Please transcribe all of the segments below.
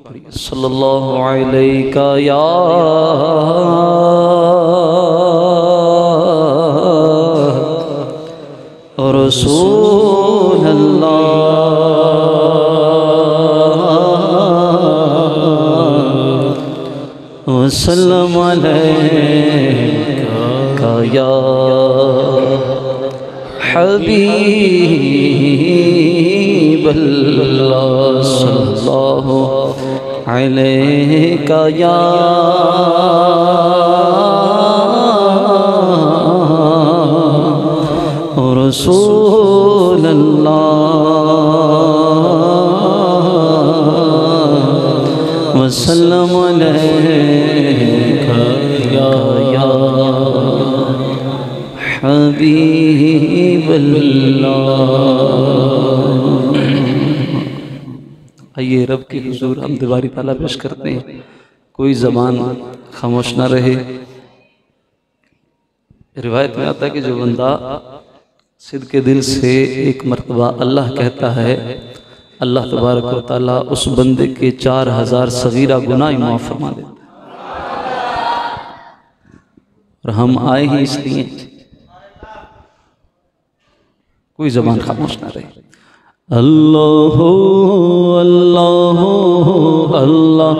सल्लल्लाहु अलैका या रसूल अल्लाह वसल्लम अलैका या हबीब अल्लाह सल्लल्लाहु अलैका या रसूल अल्लाह वसल्लम अलैका या हबीब अल्लाह। आइए रब के हुजूर हम दीवारी ताला पेश करते हैं, कोई ज़बान खामोश ना रहे। रिवायत में आता है कि जो बंदा सिद्ध के दिल से एक मरतबा अल्लाह कहता है, अल्लाह तबारक व तआला उस बंदे के 4000 सगीरा गुनाह माफ़ फरमा देता है। और हम आए ही इसलिए, कोई ज़बान खामोश ना रहे। अल्लाह अल्लाह अल्लाह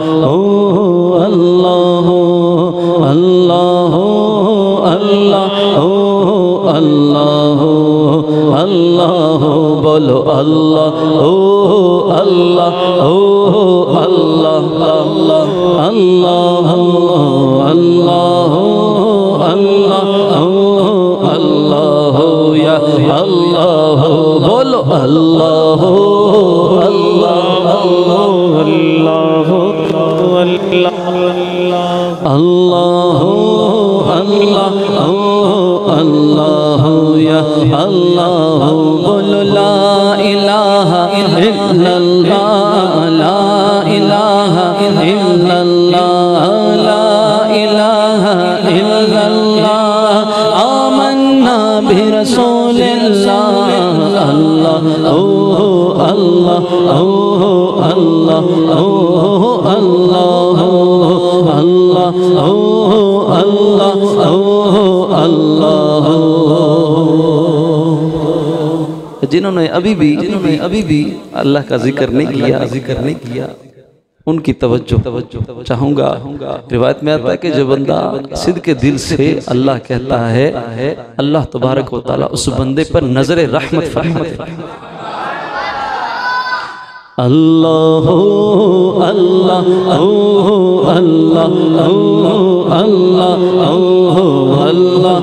अल्लाह अल्लाह अल्लाह अल्लाह अल्लाह बोलो अल्लाह अल्लाह अल्लाह अल्लाह अल्लाह अल्लाह अल्लाह या अल्लाह बोलो अल्लाह अल्लाह अल्लाह अल्लाह अल्लाह अल्लाह या अल्लाह बोलो ला इलाहा इल्लल्लाह ला इलाहा इल्लल्लाह ला इलाहा इल्लल्लाह आमन्ना बिरसूलिल्लाह अल्लाह अल्लाह अल्लाह अल्लाह अल्लाह अल्लाह। जिन्होंने अभी भी अल्लाह का जिक्र नहीं किया उनकी तवज्जो चाहूँगा। रिवायत में आता है कि जो बंदा सिद्ध के दिल से अल्लाह कहता है, अल्लाह तबारक व तआला उस बंदे पर नजर रहमत फरमाते हैं। अल्लाह अल्लाह अल्लाह अल्लाह अल्लाह अल्लाह अल्लाह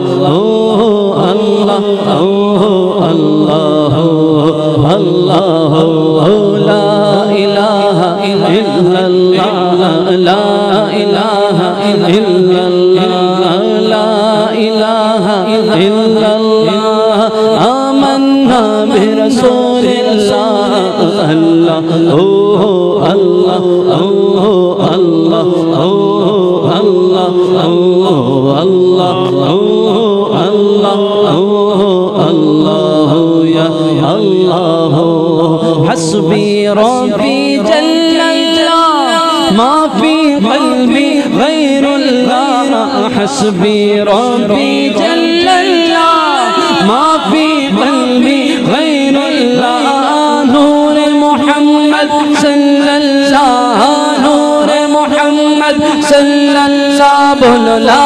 ला इलाहा इल्लल्लाह ला इलाहा इल्लल्लाह ला इलाहा इल्लल्लाह आमन्ना बिरसूलिल्लाह अल्लाह अल्लाह अल्लाह अल्लाह अल्लाह अल्लाह या अल्लाह हस्बी रब्बी जल्लल्लाह मा फी क़ल्बी गैरुल्लाह हस्बी रब्बी जल्लल्लाह मा फी क़ल्बी गैरुल्लाह नूर मोहम्मद सल्लल्लाह नूर मोहम्मद सल्लल्लाह बोलो ला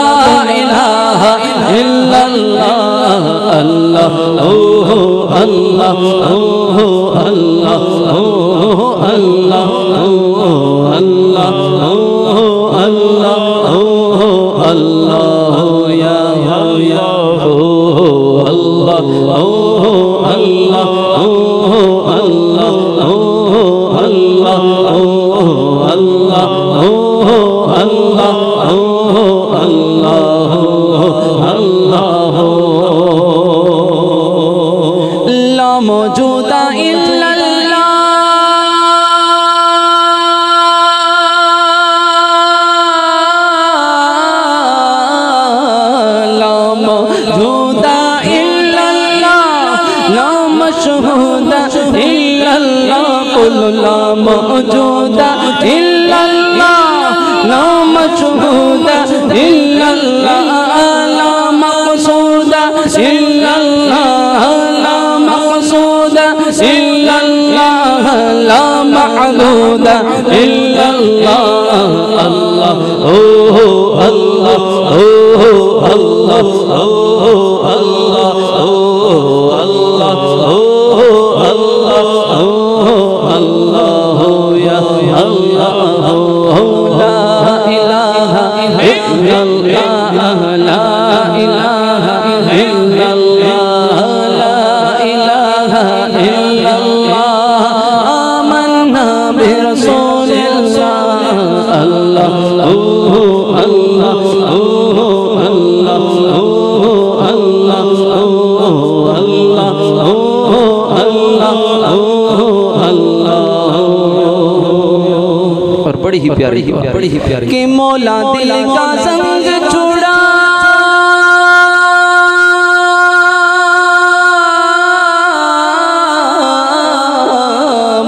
इलाहा इल्लल्लाह अल्लाह अल्लाह अल्लाह अल्लाह अल्लाह अल्लाह अल्लाह या अल्लाह अल्लाह अल्लाह अल्लाह अल्लाह अल्लाह अल्लाह ला मौजूदा इल्लल्लाह ला मौजूदा इल्लल्लाह ला मशहूदा इल्लल्लाह कुल ला मौजूदा इल्ला माबूद इल्लल्लाह अल्लाह ओ अल्लाह ओ अल्लाह ओ अल्लाह ओ अल्लाह ओ अल्लाह ओ अल्लाह या अल्लाह ला इलाहा इल्लल्लाह ला इलाहा इल्लल्लाह ला इलाहा इल्लल्लाह आमन्ना बिरसूलिल्लाह अल्लाह ओ अल्लाह ओ अल्लाह ओ अल्लाह ओ अल्लाह ओ अल्लाह ओ अल्लाह। और बड़ी ही प्यारी कि मौला दिल का संग छुड़ा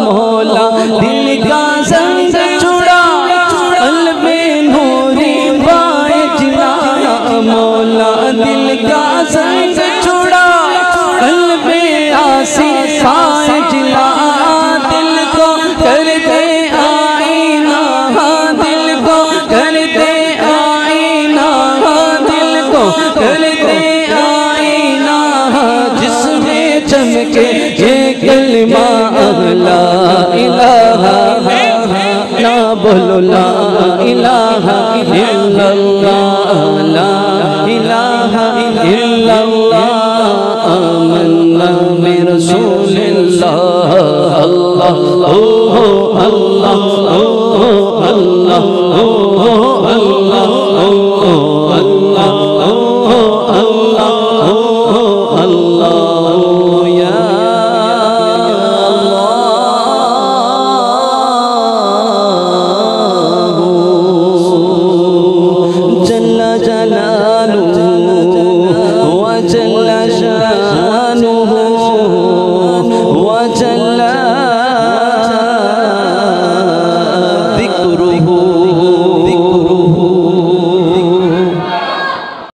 मौला दिल का संग छुड़ा कल्बे नूरी पाए जिला मौला दिल का संग छुड़ा कल्बे आसी पाए जिला दिल को करते आईना दिल को करते आईना दिल को करते आईना जिसमें चमके ये कलमा ला इलाहा ना बोलो ला इलाहा इल्लल्लाह ला इलाहा इल्लल्लाह आमन्ना बिरसूलिल्लाह अल्लाह ओ अल्लाह ओ अल्लाह ओ अल्लाह ओ अल्लाह ओ अल्लाह ओ अल्लाह या जल्ला जलालुहु व जल्ला शानुहु व जल्ला